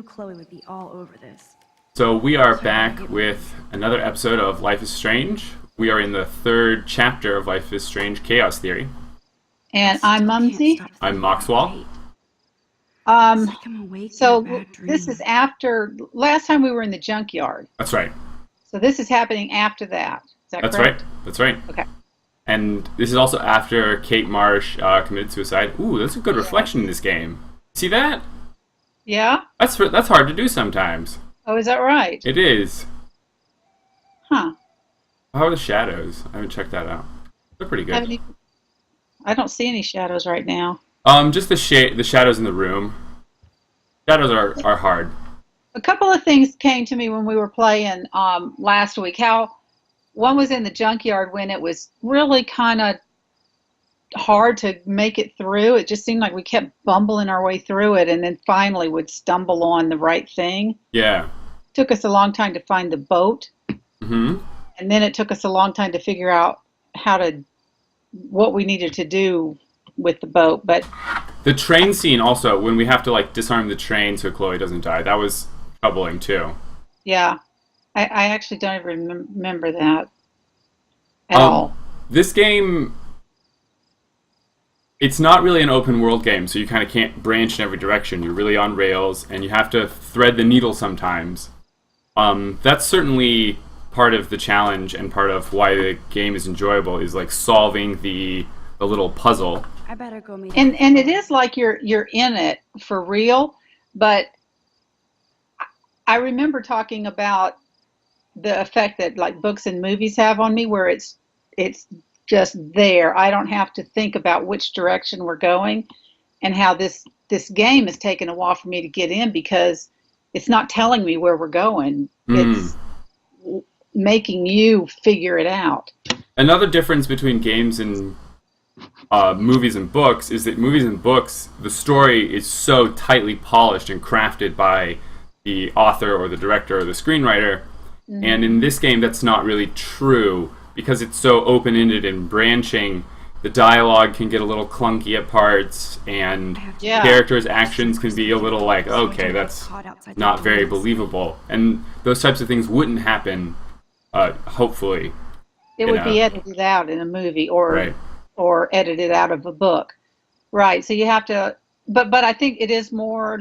Chloe would be all over this. So we are back with another episode of Life is Strange. We are in the third chapter of Life is Strange Chaos Theory. And I'm Mumsy. I'm Moxwell. So this is after, last time we were in the junkyard. That's right. So this is happening after that. Is that That's correct? right. That's right. Okay. And this is also after Kate Marsh committed suicide. Ooh, that's a good reflection in this game. See that? Yeah? That's hard to do sometimes. Oh, is that right? It is. Huh. How are the shadows? I haven't checked that out. They're pretty good. I don't see any shadows right now. Just the shadows in the room. Shadows are hard. A couple of things came to me when we were playing last week. How one was in the junkyard when it was really kind of hard to make it through. It just seemed like we kept bumbling our way through it and then finally would stumble on the right thing. Yeah. Took us a long time to find the boat. Mm-hmm. And then it took us a long time to figure out what we needed to do with the boat. But the train scene also, when we have to disarm the train so Chloe doesn't die, that was troubling too. Yeah. I actually don't even remember that at all. This game, it's not really an open world game, so you kind of can't branch in every direction. You're really on rails, and you have to thread the needle sometimes. That's certainly part of the challenge and part of why the game is enjoyable, is solving the little puzzle. I better go meet and it is like you're in it for real, but I remember talking about the effect that books and movies have on me, where it's just there. I don't have to think about which direction we're going, and how this game has taken a while for me to get in because it's not telling me where we're going. It's making you figure it out. Another difference between games and movies and books is that movies and books, the story is so tightly polished and crafted by the author or the director or the screenwriter. Mm-hmm. And in this game, that's not really true because it's so open-ended and branching. The dialogue can get a little clunky at parts, and characters' actions can be a little okay, that's not very believable. And those types of things wouldn't happen, hopefully. It would be edited out in a movie or edited out of a book. Right, so you have to, but I think it is more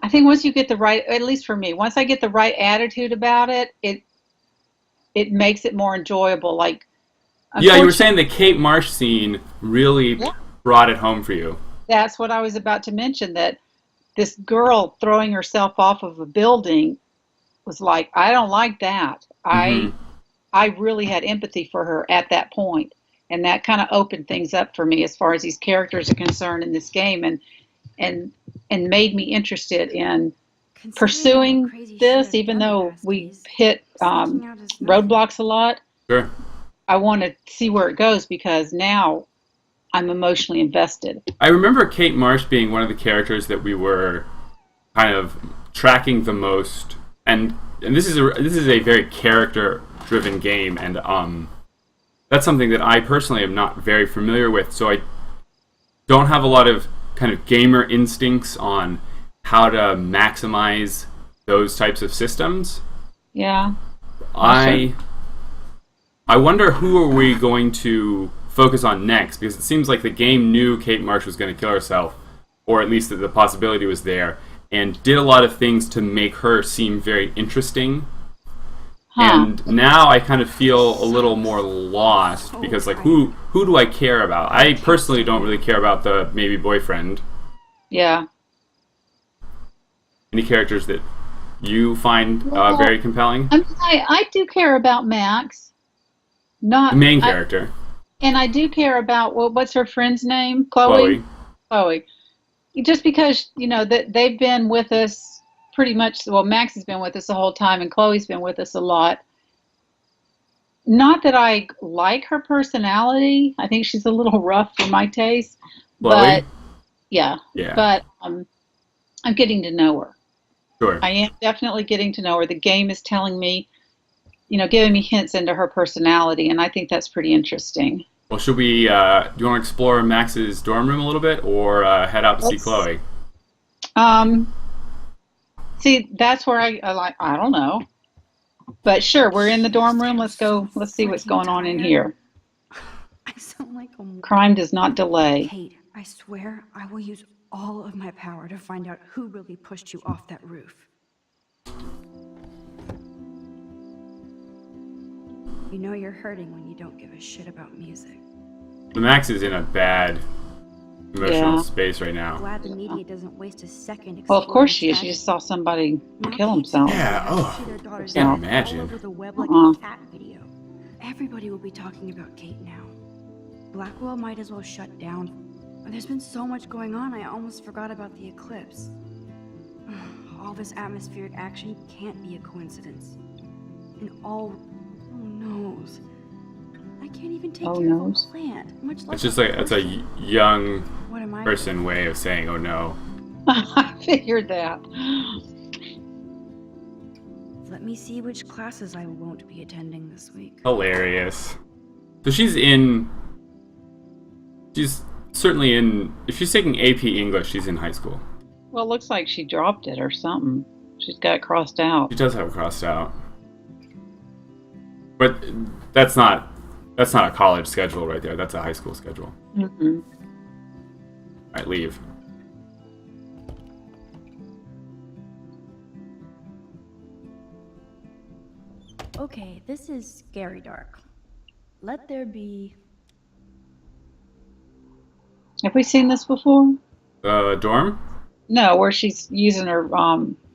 I think once you get the right, at least for me, once I get the right attitude about it, it makes it more enjoyable. Yeah, you were saying the Kate Marsh scene really brought it home for you. That's what I was about to mention, that this girl throwing herself off of a building was I don't like that. Mm-hmm. I really had empathy for her at that point, and that kind of opened things up for me as far as these characters are concerned in this game, and made me interested in pursuing this, even though we hit roadblocks a lot. Sure. I want to see where it goes because now I'm emotionally invested. I remember Kate Marsh being one of the characters that we were kind of tracking the most, and this is a very character-driven game, and that's something that I personally am not very familiar with, so I don't have a lot of kind of gamer instincts on how to maximize those types of systems. Yeah. I wonder who are we going to focus on next, because it seems like the game knew Kate Marsh was going to kill herself, or at least that the possibility was there, and did a lot of things to make her seem very interesting. And now I kind of feel a little more lost, because who do I care about? I personally don't really care about the maybe boyfriend. Yeah. Any characters that you find very compelling? I do care about Max. Not the main character. And I do care about, what's her friend's name? Chloe. Just because, that they've been with us pretty much, Max has been with us the whole time, and Chloe's been with us a lot. Not that I like her personality. I think she's a little rough for my taste. Chloe? But, yeah. But I'm getting to know her. Sure. I am definitely getting to know her. The game is telling me, giving me hints into her personality, and I think that's pretty interesting. Well, should we, do you want to explore Max's dorm room a little bit, or head out to see Chloe? Um, see, that's where I like. I don't know, but sure, we're in the dorm room. Let's go. Let's see what's going on in here. I sound like a Crime does not delay. Kate, I swear I will use all of my power to find out who really pushed you off that roof. You know you're hurting when you don't give a shit about music. Max is in a bad emotional Yeah. space right now. Glad the media doesn't waste a second. Well, of course she is. She just saw somebody kill himself. Yeah, I can't imagine. all over the web like Uh-uh. a cat video. Everybody will be talking about Kate now. Blackwell might as well shut down. There's been so much going on, I almost forgot about the eclipse. All this atmospheric action can't be a coincidence. And all knows. I can't even take Oh, care knows. of a plant, much less It's just like it's a young What am I person way of saying, "Oh no." I figured that. Let me see which classes I won't be attending this week. Hilarious. So she's certainly in. If she's taking AP English, she's in high school. Well, it looks like she dropped it or something. She's got it crossed out. She does have it crossed out, but that's not a college schedule right there. That's a high school schedule. Mm-hmm. All right, leave. Okay, this is scary dark. Let there be... Have we seen this before? Dorm No, where she's using her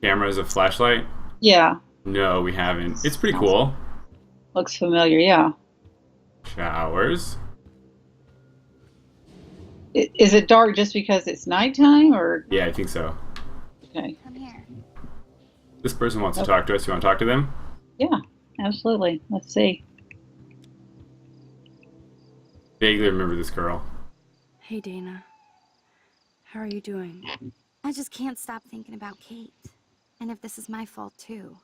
camera as a flashlight. yeah, No, we haven't. It's pretty cool. looks familiar, yeah. Showers. Is it dark just because it's nighttime or Yeah, I think so. okay. Come here. This person wants to talk to us. You want to talk to them? Yeah, absolutely. Let's see. Vaguely remember this girl. Hey, Dana. How are you doing? I just can't stop thinking about Kate. And if this is my fault too.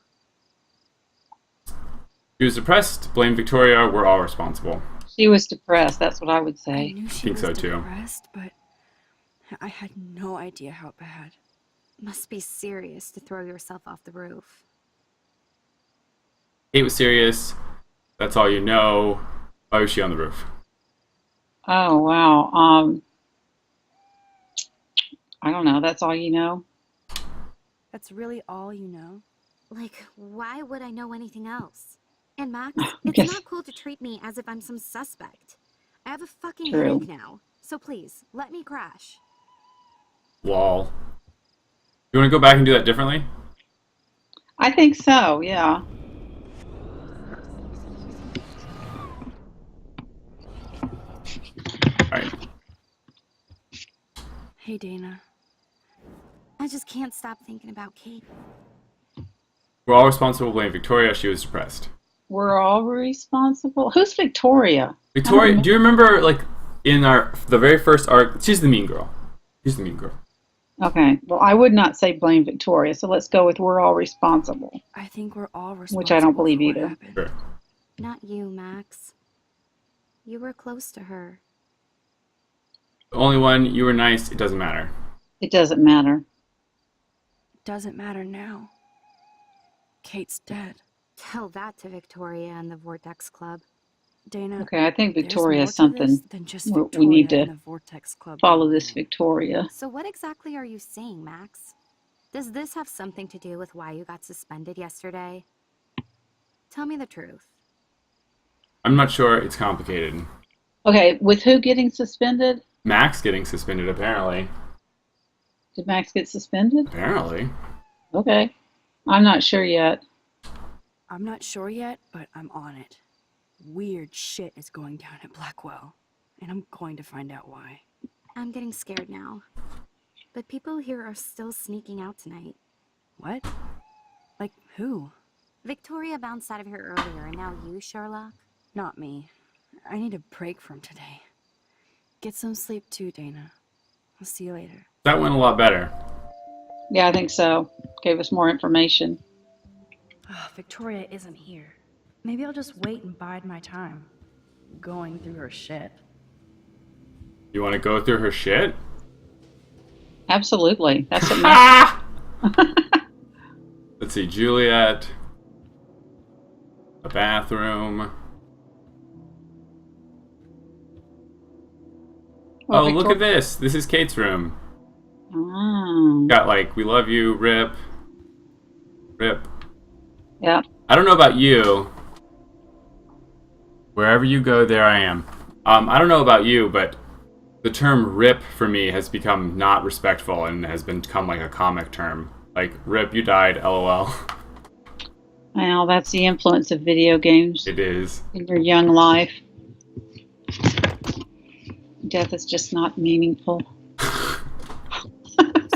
She was depressed. Blame Victoria. We're all responsible. She was depressed, that's what I would I say. knew she think was so, too. depressed, but I had no idea how bad. Must be serious to throw yourself off the roof. Kate was serious. That's all you know. Why was she on the roof? Oh wow. I don't know, that's all you know? That's really all you know? Like, why would I know anything else? And Max, Yes. it's not cool to treat me as if I'm some suspect. I have a fucking True. headache now. So please, let me crash. Lol. You want to go back and do that differently? I think so, yeah. Alright. Hey, Dana. I just can't stop thinking about Kate. We're all responsible. Blame Victoria. She was depressed. We're all responsible. Who's Victoria? Victoria, do you remember, like, in the very first arc? She's the mean girl. She's the mean girl. Okay. Well, I would not say blame Victoria, so let's go with we're all responsible. I think we're all responsible. Which I don't believe for what either. happened. Sure. Not you, Max. You were close to her. The only one, you were nice. It doesn't matter. It doesn't matter. Doesn't matter now. Kate's dead. Tell that to Victoria and the Vortex Club. Dana. Okay, I think there's Victoria more is to something. this than just We need Victoria to and the Vortex Club. Follow this Victoria. So what exactly are you saying, Max? Does this have something to do with why you got suspended yesterday? Tell me the truth. I'm not sure. It's complicated. Okay, with who getting suspended? Max getting suspended, apparently. Did Max get suspended? Apparently. Okay. I'm not sure yet. I'm not sure yet, but I'm on it. Weird shit is going down at Blackwell, and I'm going to find out why. I'm getting scared now. But people here are still sneaking out tonight. What? Like who? Victoria bounced out of here earlier, and now you, Sherlock? Not me. I need a break from today. Get some sleep too, Dana. I'll see you later. That went a lot better. Yeah, I think so. Gave us more information. Victoria isn't here. Maybe I'll just wait and bide my time. Going through her shit. You want to go through her shit? Absolutely. That's what makes Let's see, Juliet. A bathroom. Well, Oh, look at this. This is Kate's room. Oh. Got like, we love you, rip. Rip. Yeah. I don't know about you. Wherever you go, there I am. I don't know about you, but the term rip for me has become not respectful and has become like a comic term. Like, rip, you died, lol. Well, that's the influence of video games It is. in your young life. Death is just not meaningful.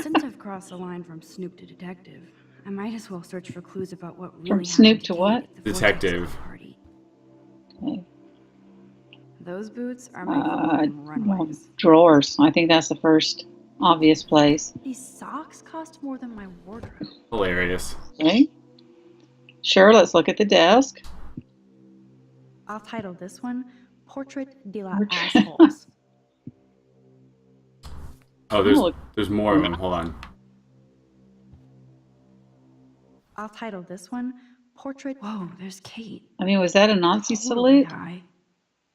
Since I've crossed the line from Snoop to detective, I might as well search for clues about what really From Snoop happened to Kate what? at the Vortex Detective. party. Okay. Those boots are made for moving runways. Drawers. I think that's the first obvious place. These socks cost more than my wardrobe. Hilarious. Okay. Sure, let's look at the desk. I'll title this one Portrait de la Portrait. Assholes. Oh, Oh. there's more of them. Hold on. I'll title this one Portrait. Whoa, there's Kate. I mean, was that a Nazi Totally salute? high.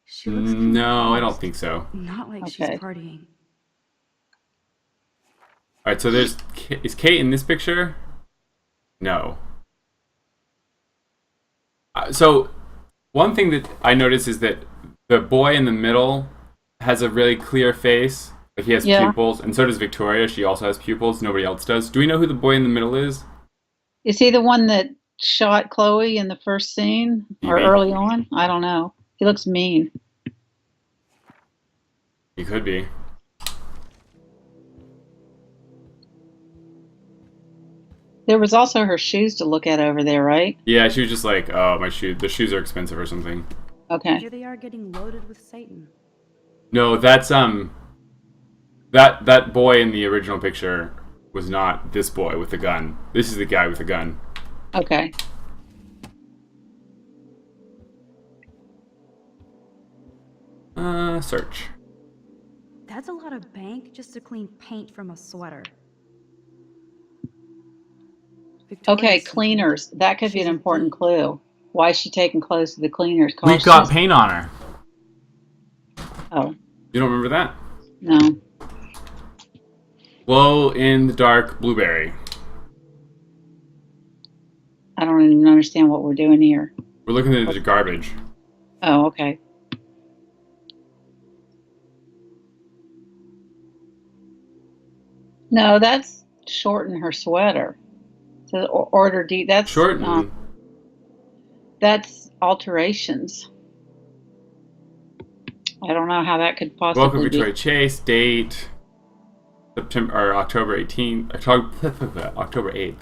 She looks No, I don't confused. think so. Not like Okay. she's partying. Alright, so is Kate in this picture? No. So, one thing that I noticed is that the boy in the middle has a really clear face. Like, he has Yeah. pupils, and so does Victoria. She also has pupils. Nobody else does. Do we know who the boy in the middle is? Is he the one that shot Chloe in the first scene or Maybe. early on? I don't know. He looks mean. He could be. There was also her shoes to look at over there, right? Yeah, she was just like, oh, the shoes are expensive or something. Okay. Here they are getting loaded with Satan. No, that's, that boy in the original picture was not this boy with the gun. This is the guy with the gun. Okay. Search. That's a lot of bank just to clean paint from a sweater. Victoria's Okay, secret. cleaners. That could be She's an a important thief. clue. Why is she taking clothes to the cleaners? We got paint on her. Oh, You don't remember that? no. Glow in the dark blueberry. I don't even understand what we're doing here. We're looking at the garbage. Oh, okay. No, that's shorten her sweater. So order D. That's Shorten. that's alterations. I don't know how that could possibly Welcome be. Victoria Chase. Date September or October 18th. October 8th.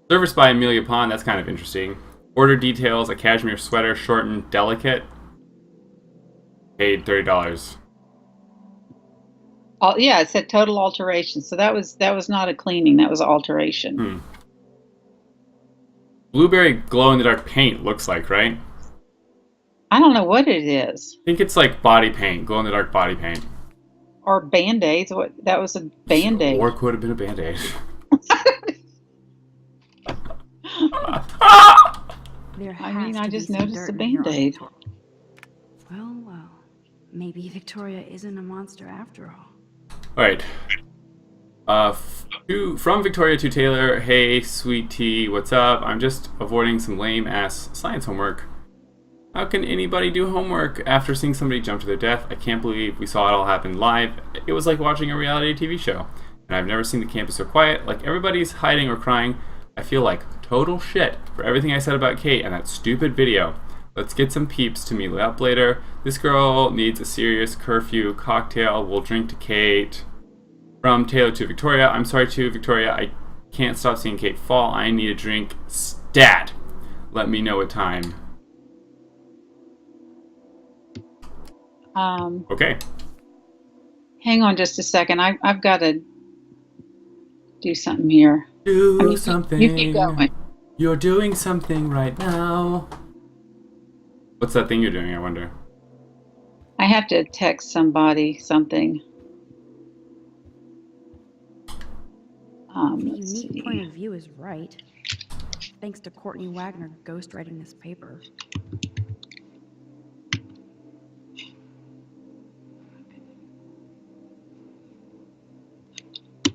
Service by Amelia Pond. That's kind of interesting. Order details: a cashmere sweater, shortened, delicate. Paid $30. Oh, yeah, it said total alteration. So that was not a cleaning. That was alteration. Blueberry glow in the dark paint looks like, right? I don't know what it is. I think it's like body paint, glow in the dark body paint. Or band-aids. What? That was a band-aid. Or could have been a band-aid. There I has mean, to I be just some noticed dirt a in here on Band-Aid. Victoria. Well, well. Maybe Victoria isn't a monster after all. Alright. From Victoria to Taylor. Hey, sweet tea, what's up? I'm just avoiding some lame-ass science homework. How can anybody do homework after seeing somebody jump to their death? I can't believe we saw it all happen live. It was like watching a reality TV show. And I've never seen the campus so quiet. Like everybody's hiding or crying. I feel like total shit for everything I said about Kate and that stupid video. Let's get some peeps to meet up later. This girl needs a serious curfew cocktail. We'll drink to Kate. From Taylor to Victoria. I'm sorry to Victoria. I can't stop seeing Kate fall. I need a drink. Stat. Let me know a time. Okay. Hang on just a second. I've got to do something here. Do something. You keep going. You're doing something right now. What's that thing you're doing, I wonder? I have to text somebody something. The Let's unique see. point of view is right. Thanks to Courtney Wagner ghostwriting this paper.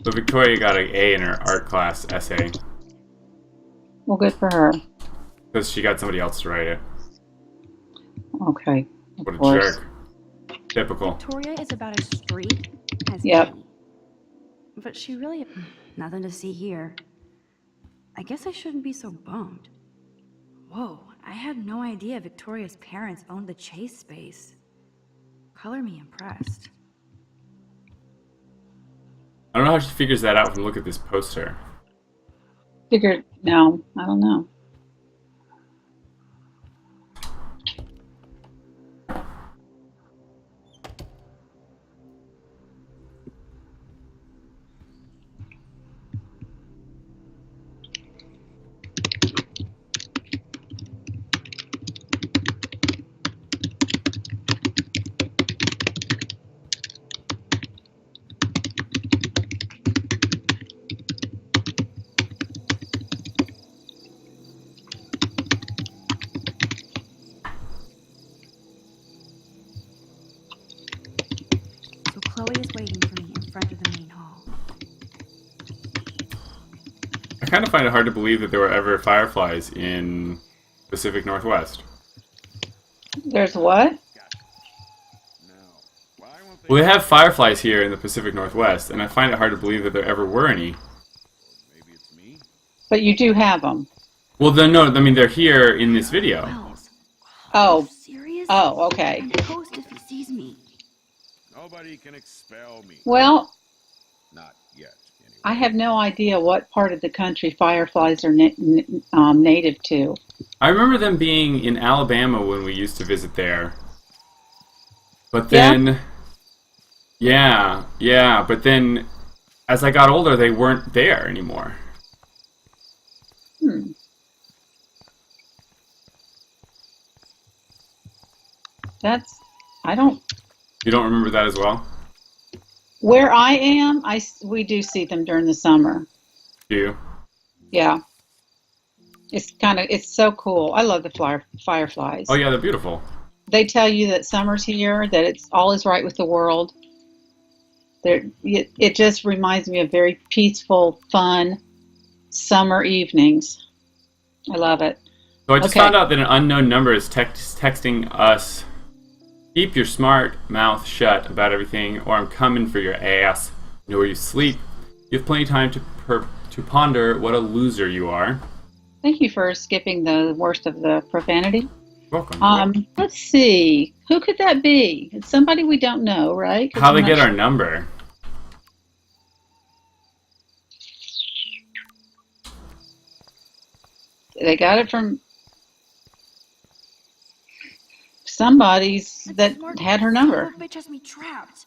So Victoria got an A in her art class essay Well, good for her. because she got somebody else to write it. Okay. What a Of course. jerk. Typical. Victoria is about as straight as Yep. any. But she really... Nothing to see here. I guess I shouldn't be so bummed. Whoa, I had no idea Victoria's parents owned the Chase space. Color me impressed. I don't know how she figures that out from look at this poster. Figured, no, I don't know. So Chloe is waiting for me in front of the main hall. I kind of find it hard to believe that there were ever fireflies in Pacific Northwest. There's what? Well, they have fireflies here in the Pacific Northwest, and I find it hard to believe that there ever were any. But you do have them. Well, no, I mean, they're here in this video. Wells. Oh. Are you serious? Oh, okay. I'm toast if he sees me. Nobody can expel me. Well, Not yet, anyway. I have no idea what part of the country fireflies are native to. I remember them being in Alabama when we used to visit there. But then... Yeah, but then as I got older, they weren't there anymore. I don't, You don't remember that as well? where I am, we do see them during the summer. Do you? Yeah. It's so cool. I love the fireflies. Oh yeah, they're beautiful. They tell you that summer's here, that it's all is right with the world. It just reminds me of very peaceful, fun summer evenings. I love it. So I just Okay. found out that an unknown number is texting us, "Keep your smart mouth shut about everything, or I'm coming for your ass. Know where you sleep. You have plenty of time to ponder what a loser you are." Thank you for skipping the worst of the profanity. Welcome. Let's see. Who could that be? It's somebody we don't know, right? 'Cause How I'm they not get sure. our number? They got it from somebody's that Smart had her number. son of a bitch has me trapped.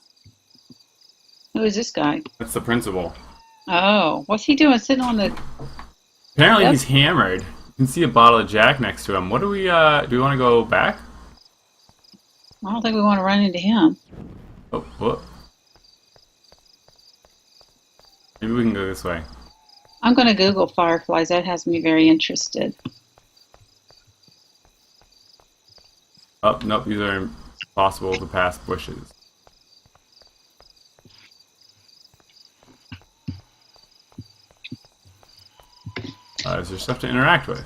Who is this guy? That's the principal. Oh, what's he doing sitting on the... Apparently Yep. he's hammered. You can see a bottle of Jack next to him. What do we want to go back? I don't think we want to run into him. Oh, what? Maybe we can go this way. I'm going to Google fireflies. That has me very interested. Oh, nope, these are impossible to pass bushes. Is there stuff to interact with?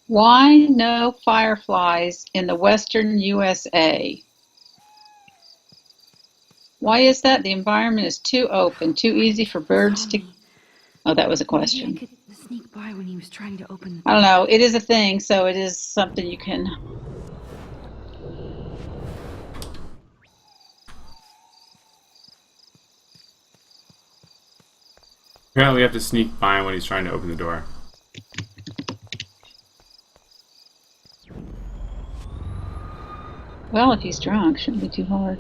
Why no fireflies in the western USA? Why is that? The environment is too open, too easy for birds to... Oh, that was a Maybe I question. could sneak by when he was trying to open. I don't know. It is a thing, so it is something you can... Apparently we have to sneak by him when he's trying to open the door. Well, if he's drunk, shouldn't be too hard.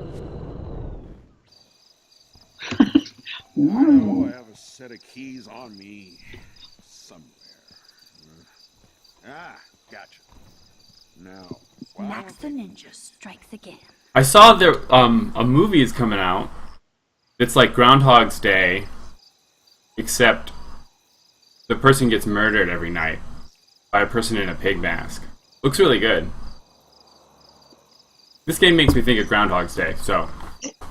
Oh, I have a set of keys on me somewhere. Ah, gotcha. Now, Max the Ninja strikes again. I saw there a movie is coming out. It's like Groundhog's Day, except the person gets murdered every night by a person in a pig mask. Looks really good. This game makes me think of Groundhog's Day, so.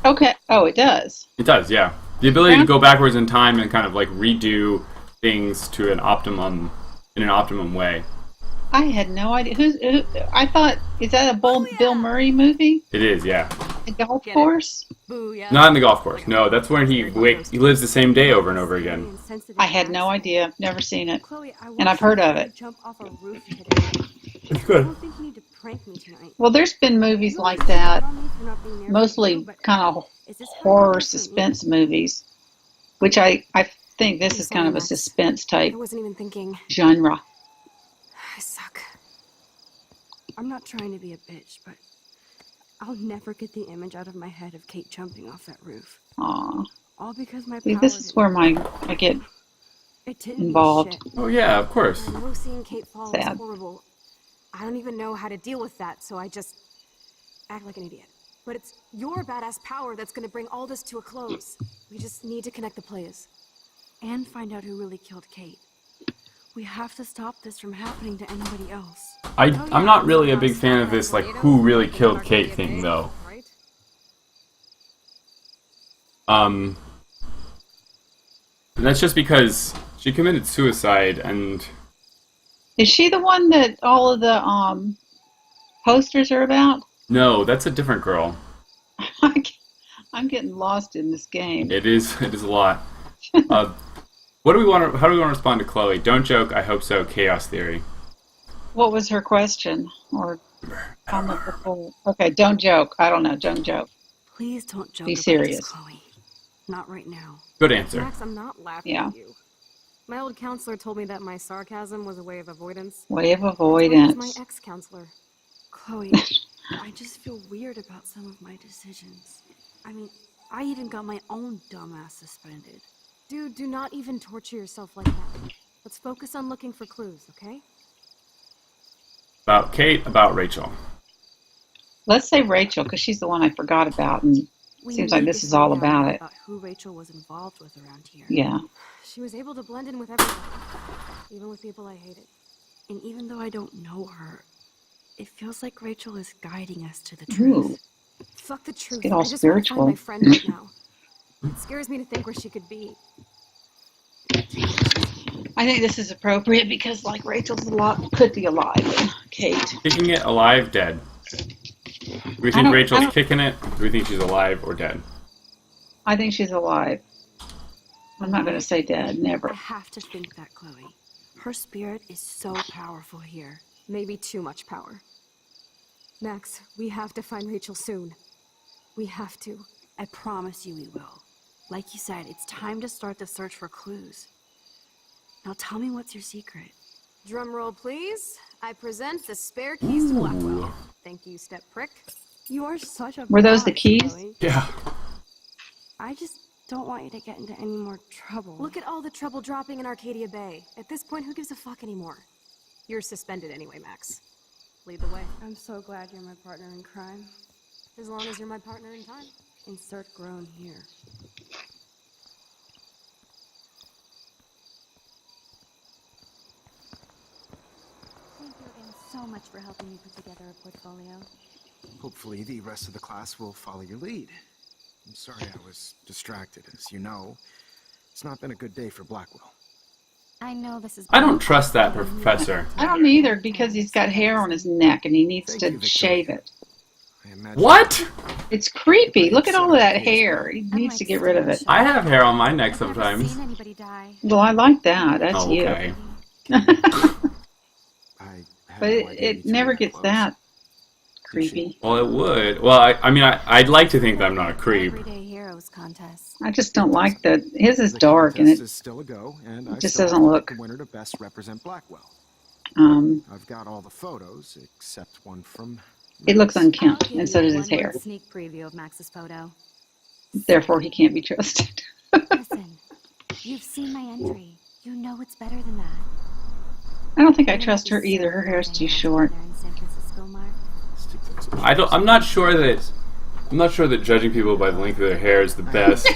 Okay. Oh, it does. It does, yeah. The ability to go backwards in time and kind of like redo things to an optimum way. I had no idea. I thought, is that a Bill Murray movie? It is, yeah. A golf course? Booyah. Not in the golf course. No, that's when he lives the same day over and over again. I had no idea. Never seen it. Chloe, I And I've heard of it. jump off a roof today. It's I good. don't think you need to prank me tonight. Well, there's been movies like that, mostly kind of horror suspense movies, which I think this is kind of a suspense type I wasn't even thinking. genre. I suck. I'm not trying to be a bitch, but I'll never get the image out of my head of Kate jumping off that roof. Aw. All because my See, power this is didn't where work. I get It didn't mean involved. shit. Oh yeah, of course. I know seeing Kate fall Sad. is horrible. I don't even know how to deal with that, so I just act like an idiot. But it's your badass power that's gonna bring all this to a close. We just need to connect the players. And find out who really killed Kate. We have to stop this from happening to anybody else. I'm not really a big fan of this like who really killed Kate thing though. Right? And that's just because she committed suicide and Is she the one that all of the posters are about? no, that's a different girl. I'm getting lost in this game. It is a lot. How do we want to respond to Chloe? Don't joke, I hope so, chaos theory. What was her question? Or comment before? Okay, don't joke. I don't know. Don't joke. Please don't joke Be about serious. this, Chloe. Not right now. Good answer. Max, I'm not laughing Yeah. at you. My old counselor told me that my sarcasm was a way of avoidance. Way of He's my avoidance. ex-counselor. Chloe, I just feel weird about some of my decisions. I mean, I even got my own dumbass suspended. Dude, do not even torture yourself like that. Let's focus on looking for clues, okay? About Kate, about Rachel. Let's say Rachel, because she's the one I forgot about, and We seems like need this to is all find out about it. who Rachel was involved with around here. Yeah. She was able to blend in with everyone, even with people I hated. And even though I don't know her, it feels like Rachel is guiding us to the Ooh. truth. Fuck the truth. get all I just want to spiritual. find my friend right now. It scares me to think where she could be. I think this is appropriate because, like, Rachel's could be alive. And Kate. Kicking it, alive, dead. Do we I think don't- Rachel's I don't- kicking it? Do we think she's alive or dead? I think she's alive. I'm not going to say dead. I Never. have to think that, Chloe. Her spirit is so powerful here. Maybe too much power. Max, we have to find Rachel soon. We have to. I promise you we will. Like you said, it's time to start the search for clues. Now tell me what's your secret. Drum roll, please. I present the spare keys to Blackwell. Thank you, step prick. You are such a Were those the boss, keys? Chloe. Yeah. I just don't want you to get into any more trouble. Look at all the trouble dropping in Arcadia Bay. At this point, who gives a fuck anymore? You're suspended anyway, Max. Lead the way. I'm so glad you're my partner in crime. As long as you're my partner in time. Insert groan here. Thank you again so much for helping me put together a portfolio. Hopefully the rest of the class will follow your lead. I'm sorry I was distracted. As you know, it's not been a good day for Blackwell. I know this is. I don't trust that professor. I don't either because he's got hair on his neck and he needs Thank to you, Victoria. shave it. I imagine What? It's creepy. Look at all of that hair. He needs to get rid of it. I have hair on my neck I've never sometimes. seen anybody die. Well, I like that. That's Oh, you. okay. I have But no it idea you two never were gets close. that creepy. Well, it would. Well, I mean, I'd like to think that I'm not a creep. Everyday heroes contest. I just don't like that. His is The dark and contest it is still a go, and I just still doesn't have look- the winner to best represent Blackwell. I've got all the photos except one from. it looks I'll unkempt, give and so you does a his hair. one-word sneak preview of Max's photo. Therefore, he can't be trusted. Listen, you've seen my entry. You know it's better than that. I don't think I Wouldn't it trust be her either. so Her cool hair's to too hang out short. together in San Francisco, Mark? I'm not sure that judging people by the length of their hair is the best.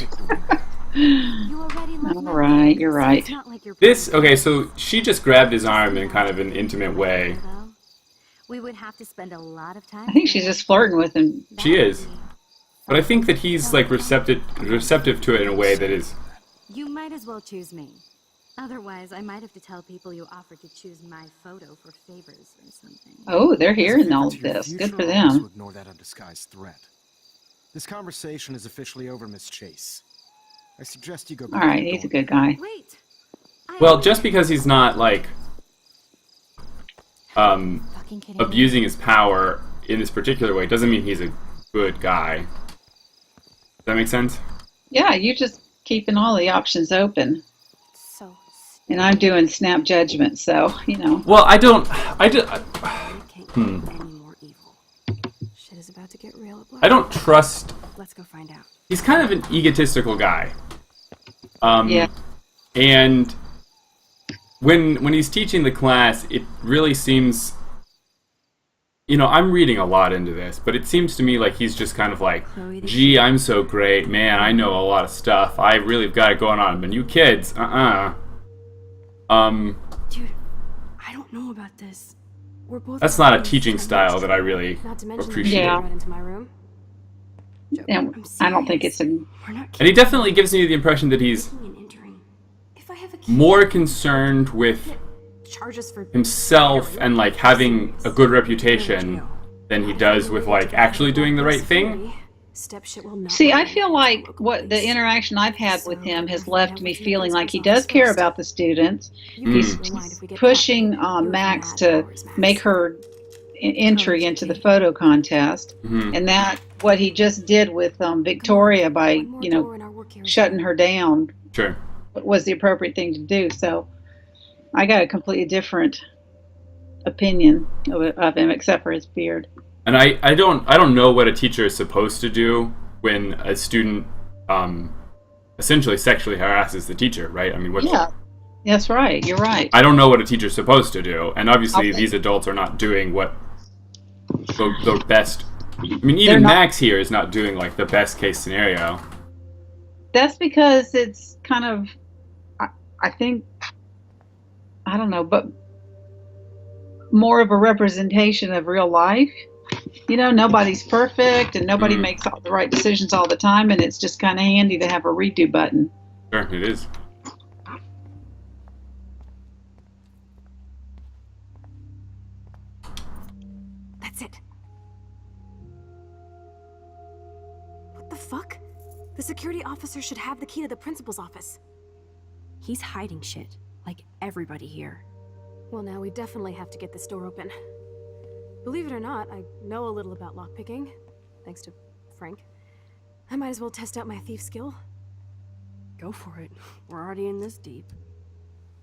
You already love All my right, work, you're so right. it's not like you're Okay, so she just grabbed his arm in kind of an intimate way. Well, we would have to spend a lot of time I think she's together. just flirting with him. That She would is. be But I think that he's like receptive to it in a way that is. You might as well choose me. Otherwise, I might have to tell people you offered to choose my photo for favors or something. Oh, they're As a hearing favor all to of your this. Good future, for I'll also them. ignore that undisguised threat. This conversation is officially over, Miss Chase. I suggest you go All back right, to your he's a dorm. good guy. Wait. Well, just because he's not like Fucking kidding me? abusing his power in this particular way doesn't mean he's a good guy. Does that make sense? Yeah, you're just keeping all the options open. So And I'm doing snap judgment, so, Well, I do. You can't get any more evil. Shit is about to get real at Black. I don't trust. Let's go find out. He's kind of an egotistical guy. Yeah. And when he's teaching the class, it really seems. I'm reading a lot into this, but it seems to me like he's just kind of like, gee, I'm so great, man, I know a lot of stuff. I really got it going on. But you kids, Dude, I don't know about this. We're both. that's not a teaching style that I really Not to mention appreciate. Yeah. right into my room. And I don't think it's a... We're not And he definitely gives me the impression that he's kicking and entering. If I have a key, more concerned with charges for himself and like having a good reputation than he does with like actually doing the right thing. Step shit will not See, I be feel the like local what the police. interaction I've had with So, him has if I left have me to do feeling this like he myself does care first. about the students. You He's wouldn't mind if we get pushing caught. You're Max mad to hours, Max. make her entry into the photo contest. Mhm. And that, what he just did with Victoria by, One more door in our work area. shutting her down Sure. was the appropriate thing to do. So I got a completely different opinion of him, except for his beard. And I don't know what a teacher is supposed to do when a student essentially sexually harasses the teacher, right? I mean, Yeah, that's right. You're right. I don't know what a teacher's supposed to do, and obviously Okay. these adults are not doing what the best. I mean, They're even not- Max here is not doing like the best case scenario. That's because it's kind of, I think, I don't know, but more of a representation of real life. Nobody's perfect and nobody makes all the right decisions all the time, and it's just kind of handy to have a redo button. Sure, it is. That's it. What the fuck? The security officer should have the key to the principal's office. He's hiding shit, like everybody here. Well, now we definitely have to get this door open. Believe it or not, I know a little about lockpicking, thanks to Frank. I might as well test out my thief skill. Go for it. We're already in this deep.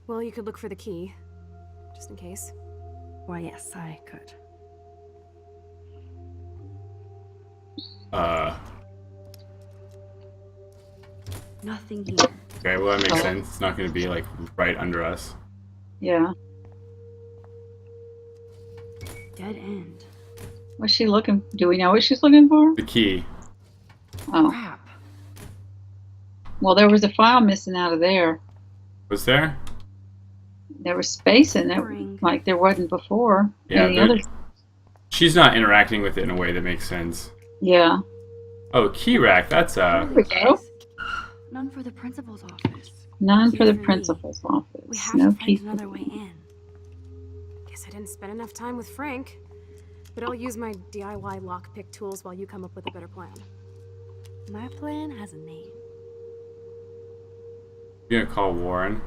Well, you could look for the key, just in case. Why, yes, I could. Nothing here. Okay, well that makes sense. It's not going to be like right under us. Yeah. Dead end. What's she looking? Do we know what she's looking for? The key. Oh, Crap. well, there was a file missing out of there. Was there? There was space in it, Boring. like there wasn't before. Yeah, Any there- other? She's not interacting with it in a way that makes sense. Yeah. Oh, key rack. That's There we go. None for the principal's office. None for the Key for me. principal's office. We have No to key. find another way in. Guess I didn't spend enough time with Frank. But I'll use my DIY lockpick tools while you come up with a better plan. My plan has a name. you're gonna call Warren.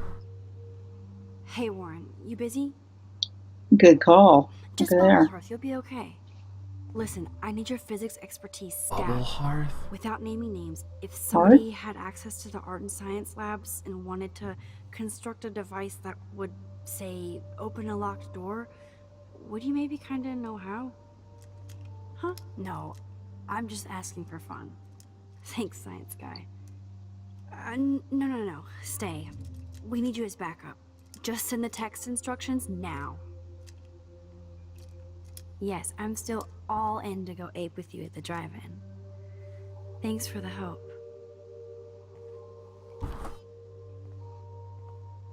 Hey, Warren, you busy? Good call. Just Look at bubble there. hearth, you'll be okay. Listen, I need your physics expertise Bubble stat. hearth. Without naming names, if somebody had access to the art and science labs and wanted to construct a device that would, say, open a locked door, would you maybe kind of know how? Huh? No, I'm just asking for fun. Thanks, science guy. No. Stay. We need you as backup. Just send the text instructions now. Yes, I'm still all in to go ape with you at the drive-in. Thanks for the help.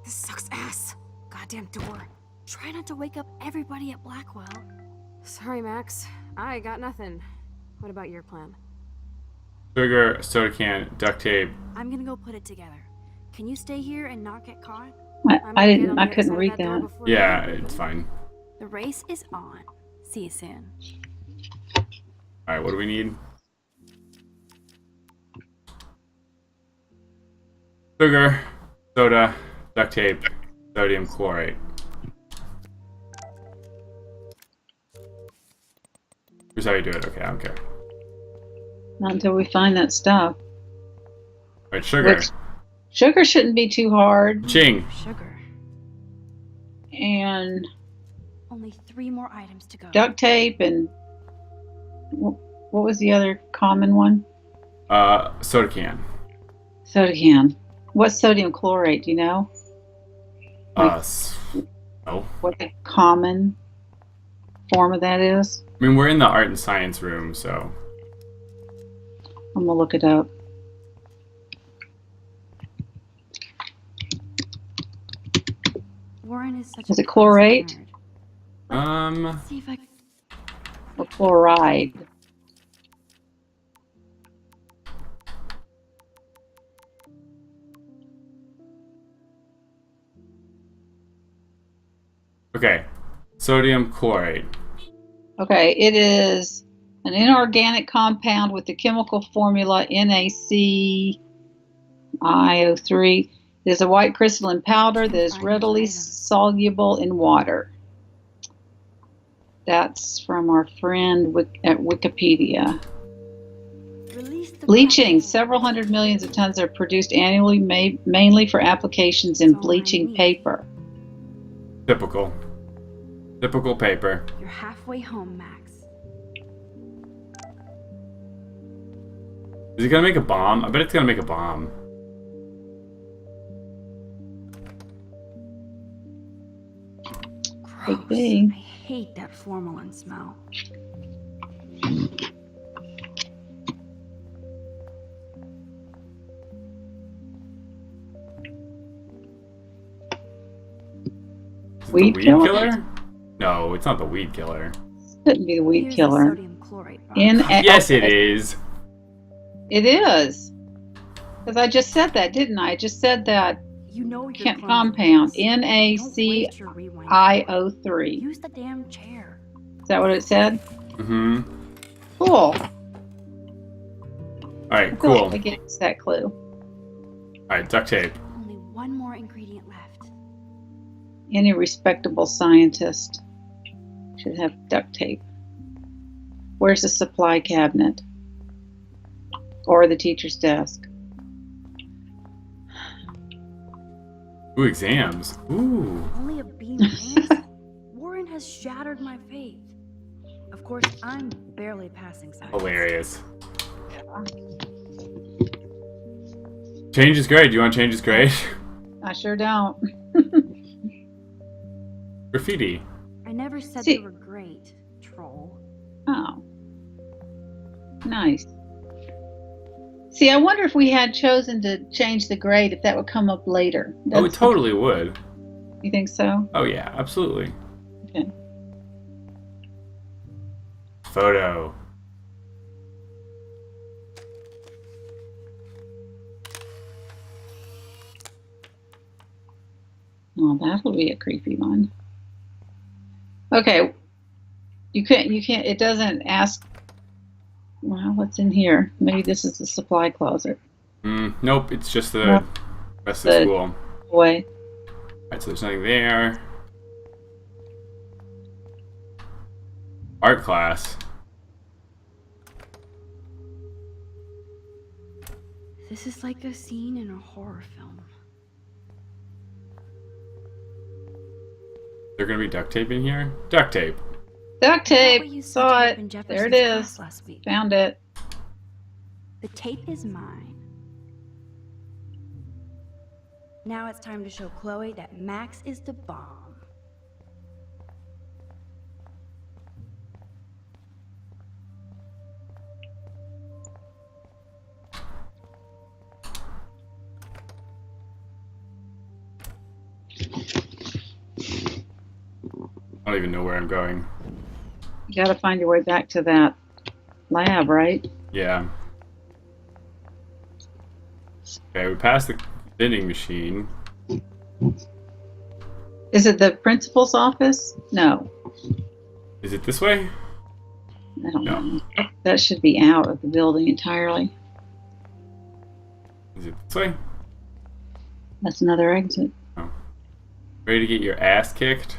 This sucks ass. Goddamn door. Try not to wake up everybody at Blackwell. Sorry, Max. I got nothing. What about your plan? Sugar, a soda can, duct tape. I'm gonna go put it together. Can you stay here and not get caught? I couldn't read that. Yeah, it's fine. The race is on. See you soon. Alright, what do we need? Sugar, soda, duct tape, sodium chlorate. Here's how you do it. Okay, I don't care. Not until we find that stuff. Alright, sugar. Which, sugar shouldn't be too hard. Ching. Sugar. And Only 3 more items to go. duct tape and what was the other common one? Soda can. Soda can. What's sodium chlorate? Do you know? No. What the common form of that is? I mean, we're in the art and science room, so. I'm gonna look it up. Warren is such Is a it chlorate? nerd. Let's see if I Or chloride? Okay. Sodium chlorate. Okay, it is an inorganic compound with the chemical formula NaClO3. It is a white crystalline powder that is readily soluble in water. That's from our friend at Wikipedia. release the Bleaching. Several hundred millions of tons are produced annually, mainly for applications in bleaching paper. Typical. Typical paper. You're halfway home, Max. Is it gonna make a bomb? I bet it's gonna make a bomb. Could be. I hate that formalin smell. Is it Weed the weed killer? killer? No, it's not the weed killer. Couldn't be the weed Here's killer. The sodium chlorate box. Yes, it is. It is. Because I just said that, didn't I? I just said that You know your compound. Don't waste your rewind. NaClO3. Use the damn chair. Is that what it said? Mm-hmm. Cool. Alright, I feel cool. like I gave us that clue. Alright, duct tape. Only one more ingredient left. Any respectable scientist should have duct tape. Where's the supply cabinet? Or the teacher's desk? Ooh, exams. Ooh. Only a B minus? Warren has shattered my faith. Of course, I'm barely passing science. Hilarious. Change his grade. Do you want to change his grade? I sure don't. Graffiti. I never said See- they were great, troll. Oh. Nice. See, I wonder if we had chosen to change the grade, if that would come up later. Oh, it That's- totally would. You think so? Oh, yeah, absolutely. Okay. Photo. Oh, that'll be a creepy one. Okay. You can't, it doesn't ask, well, what's in here? Maybe this is the supply closet. Nope, it's just the Nope. rest of The- school. Boy. Alright, so there's nothing there. Art class. This is like a scene in a horror film. There gonna be duct tape in here? Duct tape. Duct I thought tape. we used Saw tape in it. There it Jefferson's is. class last week. Found it. The tape is mine. Now it's time to show Chloe that Max is the bomb. I don't even know where I'm going. You gotta find your way back to that lab, right? Yeah. Okay, we passed the vending machine. Is it the principal's office? No, Is it this way? I don't No. know. That should be out of the building entirely. Is it this way? That's another exit. Oh. Ready to get your ass kicked?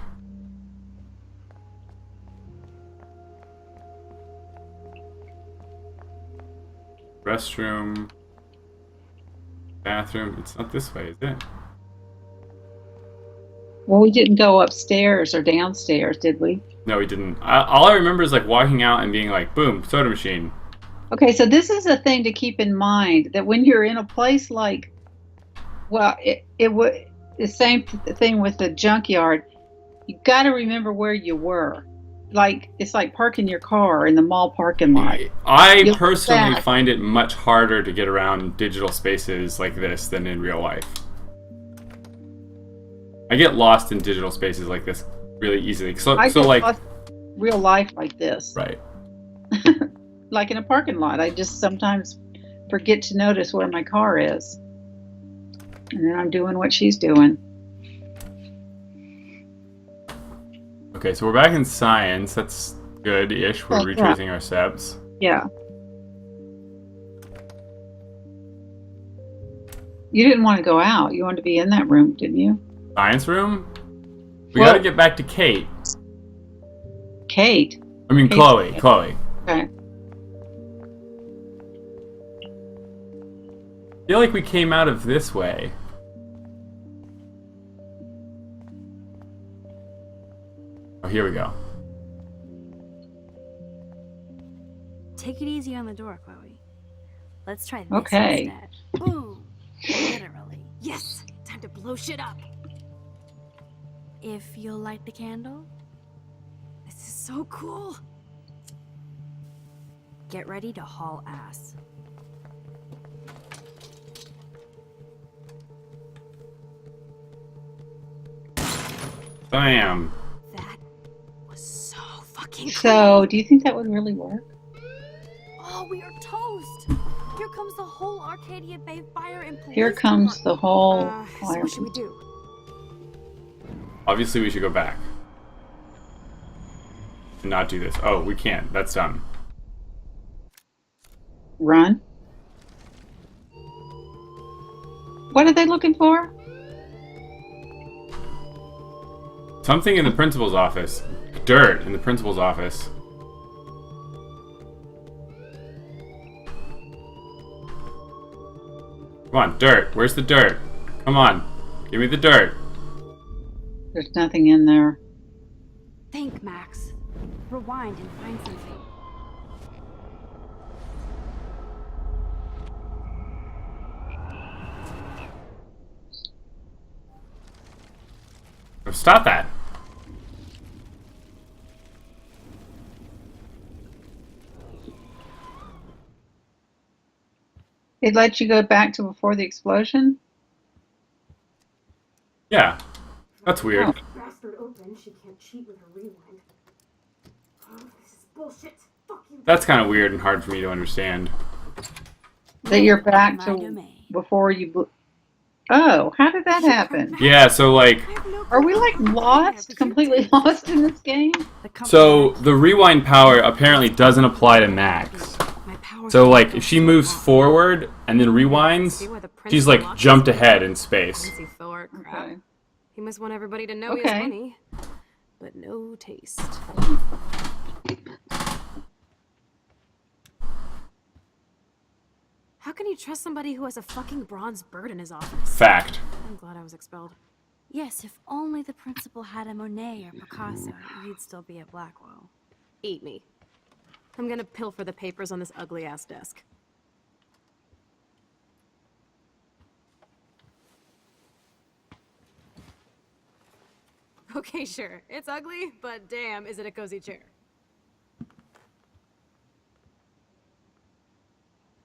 Restroom. Bathroom. It's not this way, is it? Well, we didn't go upstairs or downstairs, did we? No, we didn't. All I remember is like walking out and being like, boom, soda machine. Okay, so this is a thing to keep in mind that when you're in a place like, well, it would the same thing with the junkyard. You got to remember where you were. Like it's like parking your car in the mall parking lot. I You'll personally back. find it much harder to get around digital spaces like this than in real life. I get lost in digital spaces like this really easily. So I get like, lost in real life like this, right. like in a parking lot. I just sometimes forget to notice where my car is, and then I'm doing what she's doing. Okay, so we're back in science. That's good-ish. We're Yeah. retracing our steps. Yeah. You didn't want to go out. You wanted to be in that room, didn't you? Science room? We Well- gotta get back to Kate. Kate. I mean, Kate's Chloe. okay. Chloe. Okay. I feel like we came out of this way. Oh, here we go. Take it easy on the door, Chloe. Let's try this Okay. instead. Boom! Literally. Yes! Time to blow shit up! If you'll light the candle, This is so cool! get ready to haul ass. Bam. That was so fucking cool! So, do you think that would really work? Oh, we are toast! Here comes the whole Arcadia Bay Fire and Police Here comes the whole So fire. what should we do? Obviously, we should go back. And not do this. Oh, we can't. That's done. Run. What are they looking for? Something in the principal's office. Dirt in the principal's office. Come on, dirt. Where's the dirt? Come on. Give me the dirt. There's nothing in there. Think, Max. Rewind and find something. Oh, stop that. It let you go back to before the explosion? Yeah. That's weird. Oh. Bastard open, she can't cheat with her rewind. Oh, this is bullshit. Fuck you. That's kind of weird and hard for me to understand. That you're back My to domain. before you. Oh, how did that happen? Yeah, so like, I have no Are we clue like how to lost, do that, completely but you lost in this game? The company so the rewind power apparently doesn't apply to Max. did. My power So like, can't if she go moves on. forward and then See rewinds, where the she's principal like locked jumped us? ahead in space. Fancy Thor crap. Okay. He must want everybody to know he has Okay. money, but no taste. How can you trust somebody who has a fucking bronze bird in his office? Fact. I'm glad I was expelled. Yes, if only the principal had a Monet or Picasso, you'd still be at Blackwell. Eat me. I'm gonna pilfer the papers on this ugly ass desk. Okay, sure. It's ugly, but damn, is it a cozy chair.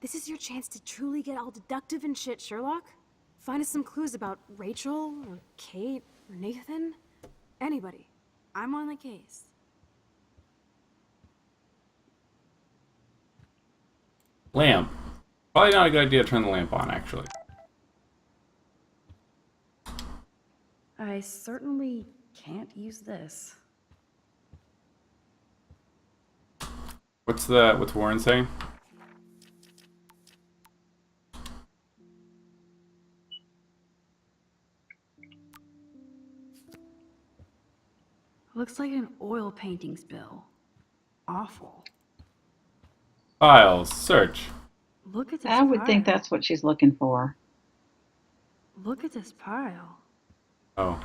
This is your chance to truly get all deductive and shit, Sherlock. Find us some clues about Rachel or Kate Nathan? Anybody. I'm on the case. Lamp. Probably not a good idea to turn the lamp on, actually. I certainly can't use this. What's Warren saying? Looks like an oil painting spill. Awful. Files. Search. Look at this I would think pile. that's what she's looking for. Look at this pile. Oh.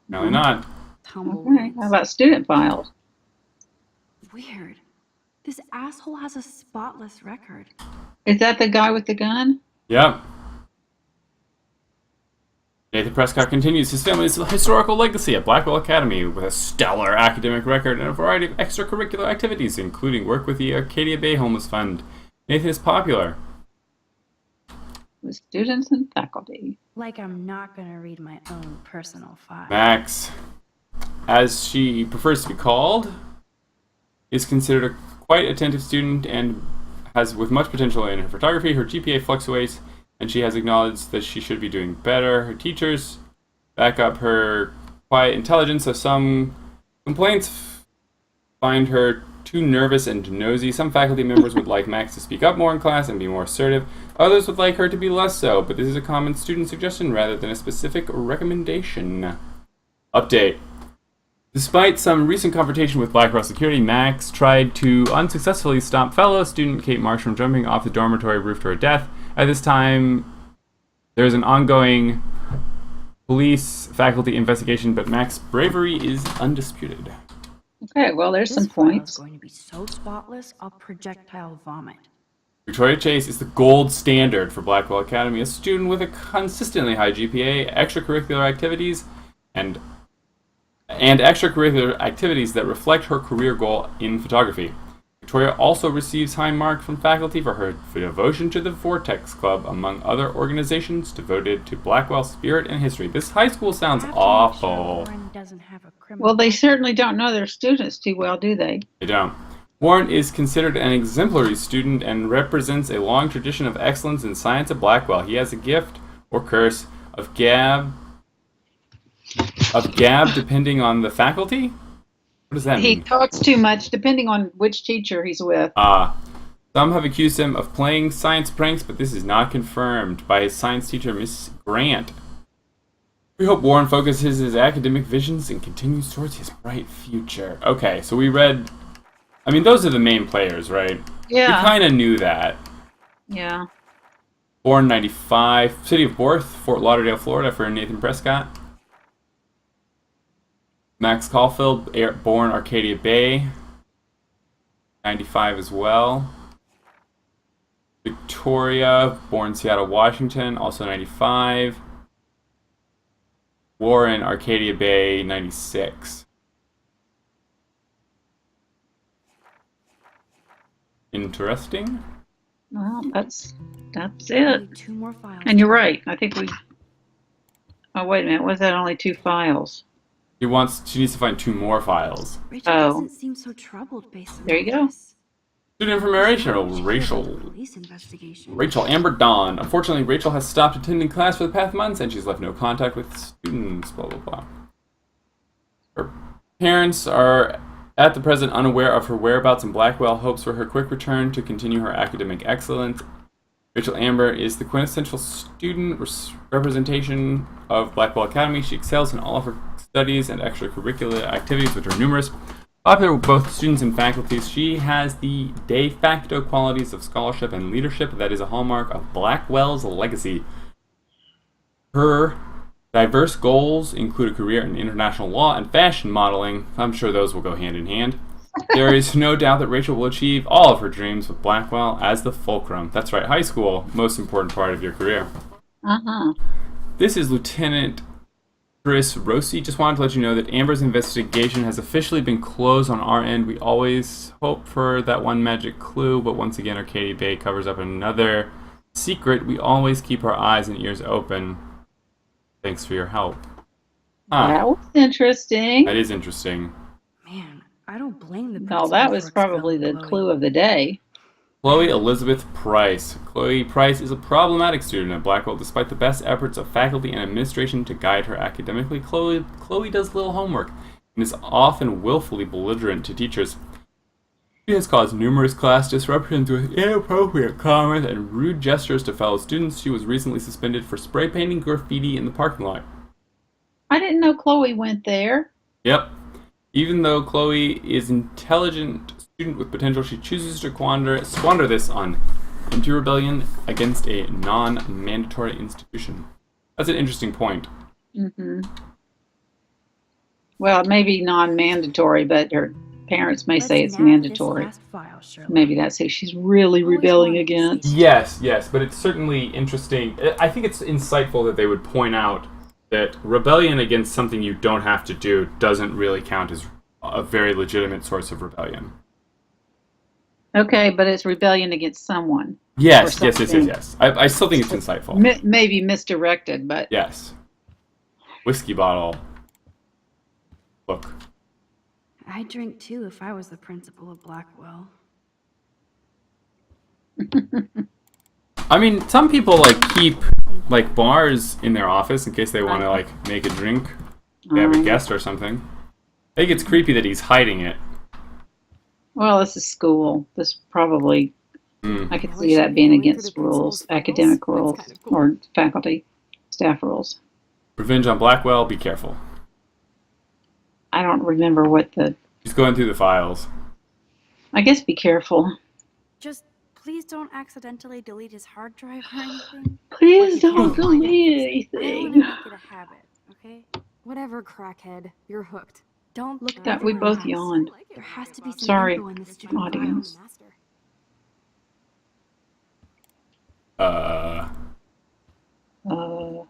Apparently not. Okay. Tumbleweeds. How about student files? Weird. This asshole has a spotless record. Is that the guy with the gun? Yep. Nathan Prescott continues his family's historical legacy at Blackwell Academy with a stellar academic record and a variety of extracurricular activities, including work with the Arcadia Bay Homeless Fund. Nathan is popular. With students and faculty. Like I'm not gonna read my own personal file. Max, as she prefers to be called, is considered a quite attentive student and has with much potential in her photography. Her GPA fluctuates, and she has acknowledged that she should be doing better. Her teachers back up her quiet intelligence, so some complaints find her too nervous and nosy. Some faculty members would like Max to speak up more in class and be more assertive. Others would like her to be less so, but this is a common student suggestion rather than a specific recommendation. Update. Despite some recent confrontation with Blackwell security, Max tried to unsuccessfully stop fellow student Kate Marsh from jumping off the dormitory roof to her death. At this time, there is an ongoing police faculty investigation, but Max's bravery is undisputed. Okay, well, there's This some file is points. going to be so spotless, I'll projectile vomit. Victoria Chase is the gold standard for Blackwell Academy, a student with a consistently high GPA, extracurricular activities, and extracurricular activities that reflect her career goal in photography. Victoria also receives high marks from faculty for her devotion to the Vortex Club, among other organizations devoted to Blackwell spirit and history. This high school sounds Have to make sure awful. Warren doesn't have a criminal Well, they certainly don't know their students too well, do they? They don't. Warren is considered an exemplary student and represents a long tradition of excellence in science at Blackwell. He has a gift, or curse, of gab depending on the faculty? What does that He mean? talks too much, depending on which teacher he's with. Some have accused him of playing science pranks, but this is not confirmed by his science teacher, Miss Grant. We hope Warren focuses his academic visions and continues towards his bright future. Okay, so we read... I mean, those are the main players, right? Yeah. We kind of knew that. Yeah. Born 95, city of birth, Fort Lauderdale, Florida, for Nathan Prescott. Max Caulfield, born Arcadia Bay, 95 as well. Victoria, born Seattle, Washington, also 95. Warren, Arcadia Bay, 96. Interesting. Well, that's it. Only 2 more files. And you're right. I think we. Oh, wait a minute. Was that only 2 files? She needs to find 2 more files. Rachel Oh. doesn't seem so troubled based on There you go. this. Student information, She Rachel. heard about the police investigation. Rachel Amber Dawn. Unfortunately, Rachel has stopped attending class for the past months and she's left no contact with students, blah, blah, blah. Her parents are at the present unaware of her whereabouts, and Blackwell hopes for her quick return to continue her academic excellence. Rachel Amber is the quintessential student representation of Blackwell Academy. She excels in all of her studies and extracurricular activities, which are numerous. Popular with both students and faculty, she has the de facto qualities of scholarship and leadership that is a hallmark of Blackwell's legacy. Her diverse goals include a career in international law and fashion modeling. I'm sure those will go hand in hand. There is no doubt that Rachel will achieve all of her dreams with Blackwell as the fulcrum. That's right, high school, most important part of your career. Uh-huh. This is Lieutenant Chris Rossi. Just wanted to let you know that Amber's investigation has officially been closed on our end. We always hope for that one magic clue, but once again, Arcadia Bay covers up another secret. We always keep our eyes and ears open. Thanks for your help. That Ah, was interesting. that is interesting. Man, I don't blame the No, principal that for was probably expelling the Chloe. clue of the day. Chloe Elizabeth Price. Chloe Price is a problematic student at Blackwell despite the best efforts of faculty and administration to guide her academically. Chloe does little homework and is often willfully belligerent to teachers. She has caused numerous class disruptions with inappropriate comments and rude gestures to fellow students. She was recently suspended for spray painting graffiti in the parking lot. I didn't know Chloe went there. Yep. Even though Chloe is an intelligent student with potential, she chooses to squander this on empty rebellion against a non-mandatory institution. That's an interesting point. Hmm. Well, maybe non-mandatory, but her parents may say it's mandatory. Maybe that's who she's really rebelling against. Yes, but it's certainly interesting. I think it's insightful that they would point out that rebellion against something you don't have to do doesn't really count as a very legitimate source of rebellion. Okay, but it's rebellion against someone. Yes. Or something. I still think it's insightful. Maybe misdirected, but Yes. Whiskey bottle. Look. I'd drink too if I was the principal of Blackwell. I mean, some people keep bars in their office in case they want to make a drink. They have a guest or something. I think it's creepy that he's hiding it. well, this is school. This probably I could see that being against rules, academic rules, or faculty, staff rules. Revenge on Blackwell, be careful. I don't remember what the. He's going through the files. I guess be careful. Just please don't accidentally delete his hard drive or anything. Please Like, don't don't delete I don't anything. want to make it a habit, okay? Whatever, crackhead. You're hooked. Don't look That we everywhere both else. yawned. There has to be some Sorry, info in the student audience. files. Uh, Uh,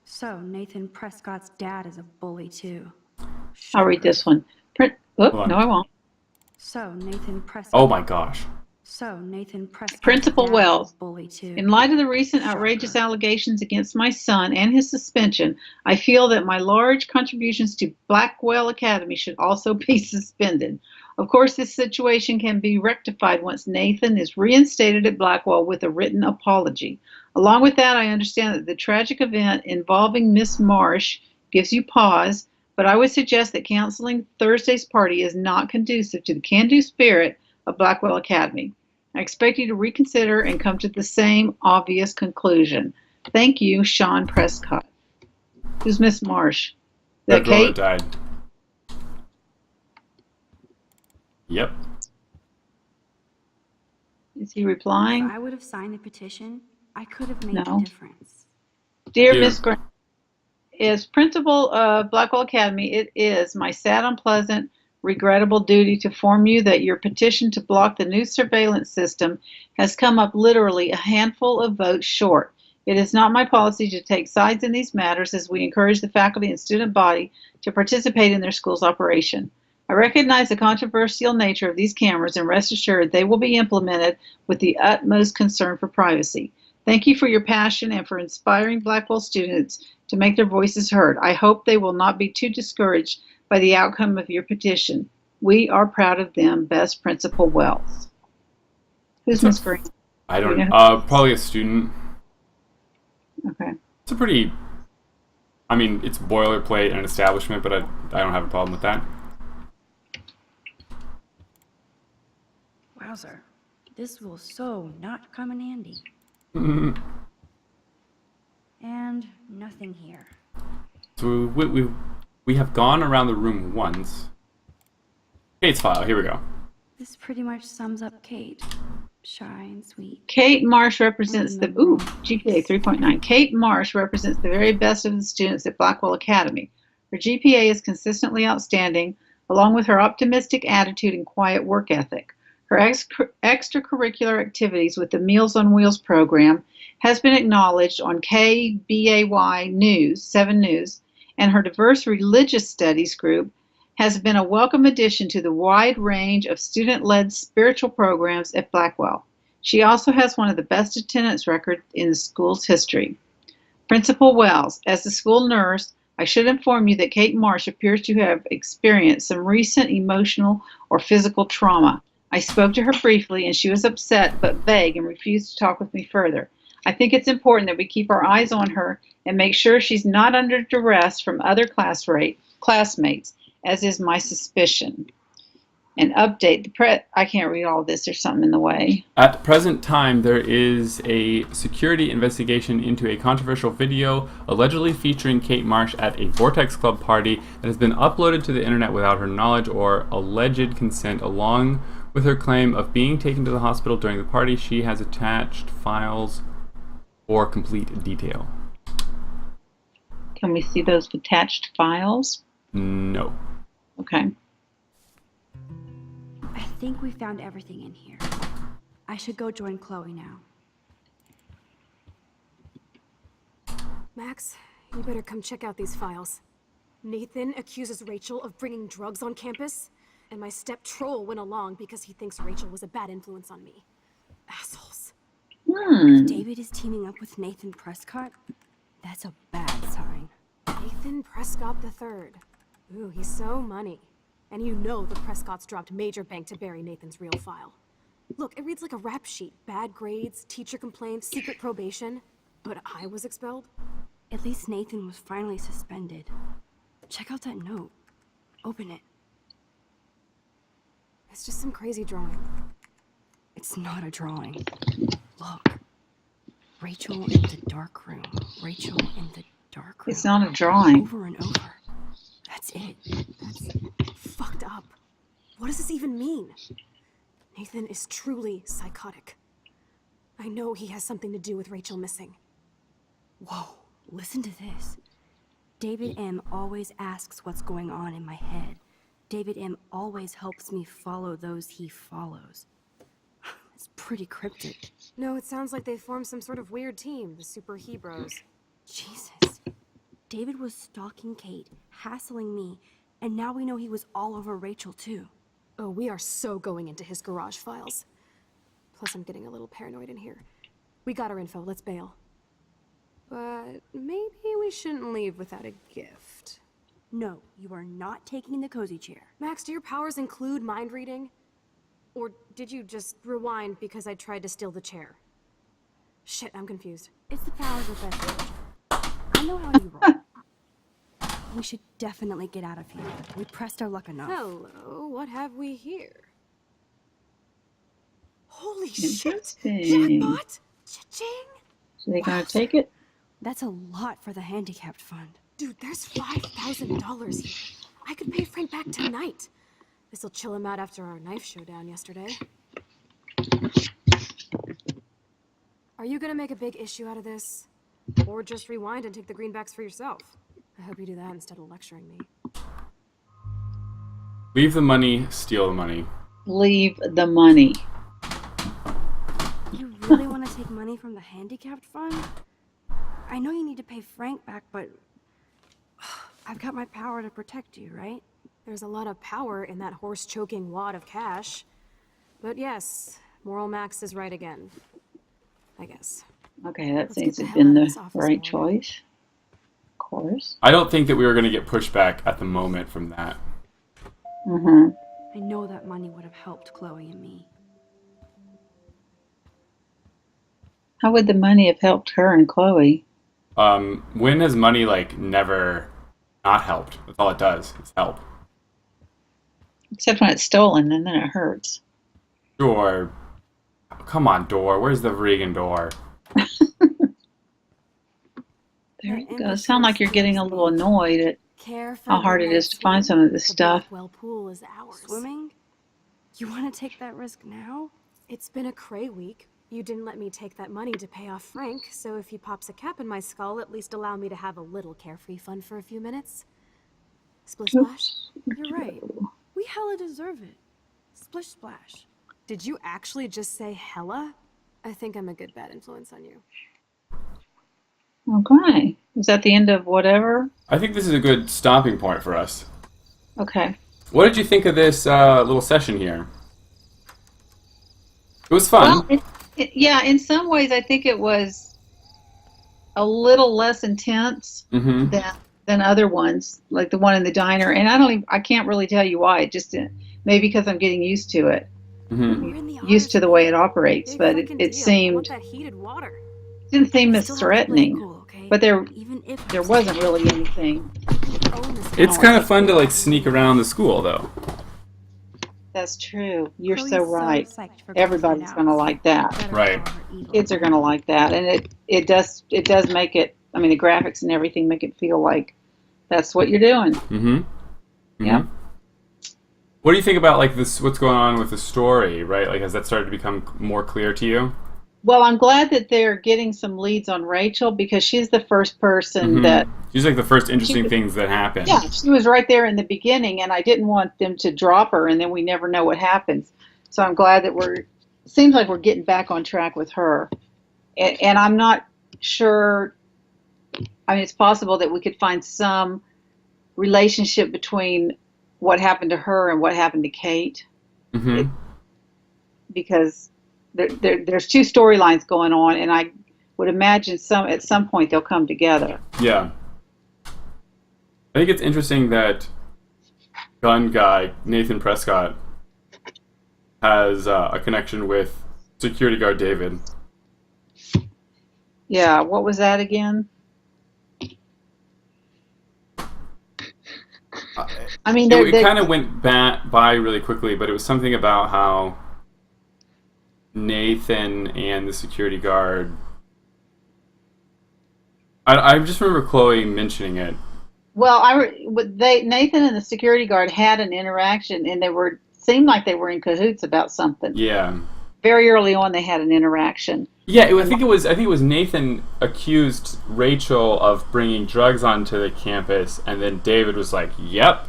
So, Nathan Prescott's dad is a bully too. I'll read this one. Hold on. No, I won't. So, Nathan Prescott. oh my gosh. So, Nathan Prescott's Principal dad Wells. is a bully too. In light of the recent outrageous allegations against my son and his suspension, I feel that my large contributions to Blackwell Academy should also be suspended. Of course, this situation can be rectified once Nathan is reinstated at Blackwell with a written apology. Along with that, I understand that the tragic event involving Miss Marsh gives you pause, but I would suggest that canceling Thursday's party is not conducive to the can-do spirit of Blackwell Academy. I expect you to reconsider and come to the same obvious conclusion. Thank you, Sean Prescott. Who's Miss Marsh? Is that That girl Kate? that died. Yep. Is he If replying? I would have signed the petition, I could have made No. a difference. Dear Dear- Miss Grant, as principal of Blackwell Academy, it is my sad, unpleasant, regrettable duty to inform you that your petition to block the new surveillance system has come up literally a handful of votes short. It is not my policy to take sides in these matters as we encourage the faculty and student body to participate in their school's operation. I recognize the controversial nature of these cameras and rest assured they will be implemented with the utmost concern for privacy. Thank you for your passion and for inspiring Blackwell students to make their voices heard. I hope they will not be too discouraged by the outcome of your petition. We are proud of them. Best Principal Wells. Who's Miss Green? I don't You know? probably a student. Okay. It's a pretty, I mean, it's boilerplate and an establishment, but I don't have a problem with that. Wowzer. This will so not come in handy. And nothing here. So we have gone around the room once. Kate's file, here we go. This pretty much sums up Kate. Shy and sweet. Kate Marsh represents the GPA 3.9. Kate Marsh represents the very best of the students at Blackwell Academy. Her GPA is consistently outstanding, along with her optimistic attitude and quiet work ethic. Her extracurricular activities with the Meals on Wheels program has been acknowledged on KBAY News, 7 News, and her diverse religious studies group has been a welcome addition to the wide range of student-led spiritual programs at Blackwell. She also has one of the best attendance records in the school's history. Principal Wells, as the school nurse, I should inform you that Kate Marsh appears to have experienced some recent emotional or physical trauma. I spoke to her briefly, and she was upset but vague and refused to talk with me further. I think it's important that we keep our eyes on her and make sure she's not under duress from other classmates, as is my suspicion. And update I can't read all this. There's something in the way. At the present time, there is a security investigation into a controversial video allegedly featuring Kate Marsh at a Vortex Club party that has been uploaded to the internet without her knowledge or alleged consent. Along with her claim of being taken to the hospital during the party, she has attached files for complete detail. Can we see those attached files? No. Okay. I think we found everything in here. I should go join Chloe now. Max, you better come check out these files. Nathan accuses Rachel of bringing drugs on campus, and my step-troll went along because he thinks Rachel was a bad influence on me. Assholes. If David is teaming up with Nathan Prescott, that's a bad sign. Nathan Prescott III. Ooh, he's so money. And you know the Prescotts dropped major bank to bury Nathan's real file. Look, it reads like a rap sheet. Bad grades, teacher complaints, secret probation. But I was expelled? At least Nathan was finally suspended. Check out that note. Open it. It's just some crazy drawing. It's not a drawing. Look. Rachel in the dark room. Rachel in the dark room. It's not a drawing. Over and over. That's it. That's fucked up. What does this even mean? Nathan is truly psychotic. I know he has something to do with Rachel missing. Whoa, listen to this. David M. always asks what's going on in my head. David M. always helps me follow those he follows. It's pretty cryptic. No, it sounds like they formed some sort of weird team, the Super Hebrews. Jesus. David was stalking Kate, hassling me, and now we know he was all over Rachel too. Oh, we are so going into his garage files. Plus, I'm getting a little paranoid in here. We got our info, let's bail. But maybe we shouldn't leave without a gift. No, you are not taking the cozy chair. Max, do your powers include mind reading? Or did you just rewind because I tried to steal the chair? Shit, I'm confused. It's the powers of best. I know how you roll. We should definitely get out of here. We pressed our luck enough. Hello, what have we here? Holy shit! Interesting. Jackpot! Cha-ching! So they gonna take it? That's a lot for the handicapped fund. Dude, there's $5,000 here. I could pay Frank back tonight. This'll chill him out after our knife showdown yesterday. Are you gonna make a big issue out of this? Or just rewind and take the greenbacks for yourself? I hope you do that instead of lecturing me. Leave the money, steal the money. Leave the money. You really want to take money from the handicapped fund? I know you need to pay Frank back, but I've got my power to protect you, right? There's a lot of power in that horse-choking wad of cash. But yes, Moral Max is right again. I guess. Okay, that Let's seems get to have the hell been out of the this office, right Lauren. choice. Of course. I don't think that we were going to get pushback at the moment from that. Mm-hmm. I know that money would have helped Chloe and me. How would the money have helped her and Chloe? When has money, like, never not helped? That's all it does. It's help. Except when it's stolen, and then it hurts. Door. Come on, door. Where's the Regan door? There That you go. empty Sound like you're getting a little annoyed at Care for how hard it is to find some of this The stuff. Blackwell pool is ours. Swimming? You want to take that risk now? It's been a cray week. You didn't let me take that money to pay off Frank, so if he pops a cap in my skull, at least allow me to have a little carefree fun for a few minutes. Splish splash? You're right. We hella deserve it. Splish splash. Did you actually just say hella? I think I'm a good bad influence on you. Okay. Is that the end of whatever? I think this is a good stopping point for us. Okay. What did you think of this little session here? It was fun. Well, yeah, in some ways I think it was a little less intense Mm-hmm. than other ones, like the one in the diner. And I can't really tell you why. It just maybe because I'm getting used to it, Mm-hmm. We're in the used to the way it operates. Big But frickin' it deal. I want seemed that heated water. didn't seem I as still have to play it threatening. cool, okay? But there Even if there wasn't really anything. Own this It's house. kind of fun to like sneak around the school, though. That's true. You're Chloe's so right. psyched for Everybody's girls' night gonna out. like that. Better Right. call her evil. Kids are gonna like that, and it does make it. I mean, the graphics and everything make it feel like that's what you're doing. Mm-hmm. Mm-hmm. Yeah. What do you think about like this? What's going on with the story? Right? Like, has that started to become more clear to you? Well, I'm glad that they're getting some leads on Rachel because she's the first person Mhm. that. She's like the first interesting was- things that happen. Yeah, she was right there in the beginning, and I didn't want them to drop her, and then we never know what happens. So I'm glad that seems like we're getting back on track with her. And I'm not sure, I mean, it's possible that we could find some relationship between what happened to her and what happened to Kate, Mm-hmm. because there's two storylines going on, and I would imagine at some point they'll come together. Yeah. I think it's interesting that gun guy Nathan Prescott has a connection with security guard David. Yeah, what was that again? I mean, It kind of went by really quickly, but it was something about how Nathan and the security guard. I just remember Chloe mentioning it. well, Nathan and the security guard had an interaction, and seemed like they were in cahoots about something. Yeah. Very early on, they had an interaction. Yeah, I think it was Nathan accused Rachel of bringing drugs onto the campus, and then David was like, "Yep."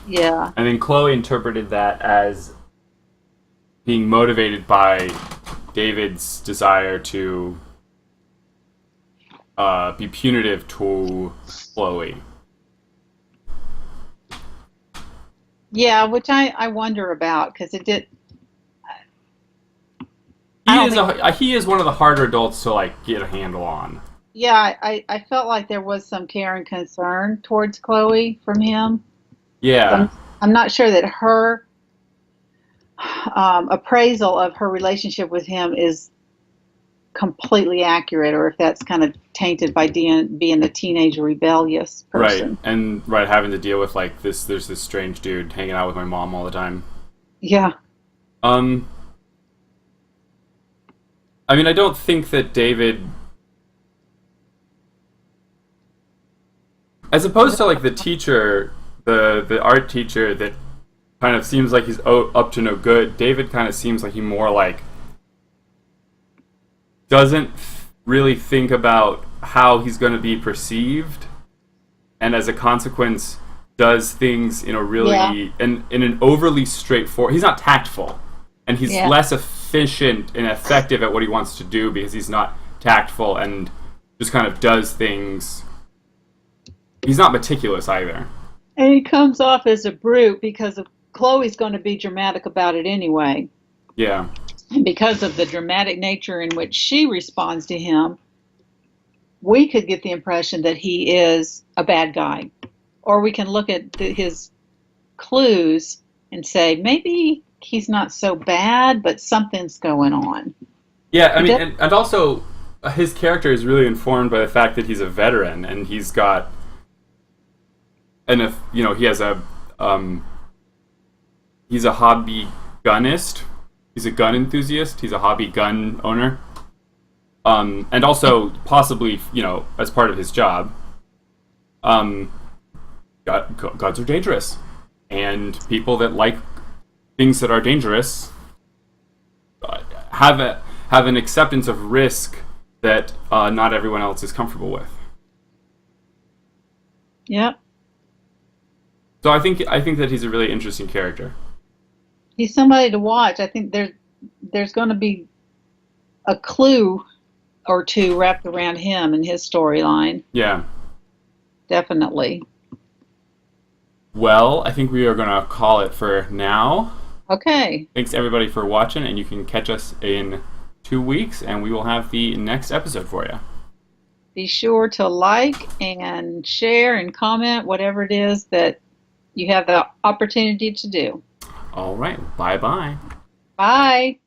Yeah. And then Chloe interpreted that as being motivated by David's desire to be punitive to Chloe. Yeah, which I wonder about because it did. He is one of the harder adults to like get a handle on. Yeah, I felt like there was some care and concern towards Chloe from him. Yeah. I'm not sure that her appraisal of her relationship with him is completely accurate, or if that's kind of tainted by being a teenage rebellious person. Right. And having to deal with like there's this strange dude hanging out with my mom all the time. Yeah. I mean, I don't think that David, as opposed to like the teacher, the art teacher that kind of seems like he's up to no good, David kind of seems like he more like doesn't really think about how he's going to be perceived, and as a consequence does things in a really in an overly straightforward. He's not tactful, and he's less efficient and effective at what he wants to do because he's not tactful and just kind of does things. He's not meticulous either. And he comes off as a brute because Chloe's going to be dramatic about it anyway. Yeah. And because of the dramatic nature in which she responds to him, we could get the impression that he is a bad guy. Or we can look at his clues and say, maybe he's not so bad, but something's going on. Yeah, I mean, and also his character is really informed by the fact that he's a veteran and he's got, and if he has he's a hobby gunist. He's a gun enthusiast. He's a hobby gun owner, and also possibly as part of his job. Guns are dangerous, and people that like things that are dangerous have an acceptance of risk that not everyone else is comfortable with. Yep. So I think that he's a really interesting character. He's somebody to watch. I think there's going to be a clue or two wrapped around him and his storyline. Yeah. Definitely. Well, I think we are going to call it for now. Okay. Thanks everybody for watching, and you can catch us in 2 weeks, and we will have the next episode for you. Be sure to like and share and comment, whatever it is that you have the opportunity to do. All right. Bye-bye. Bye.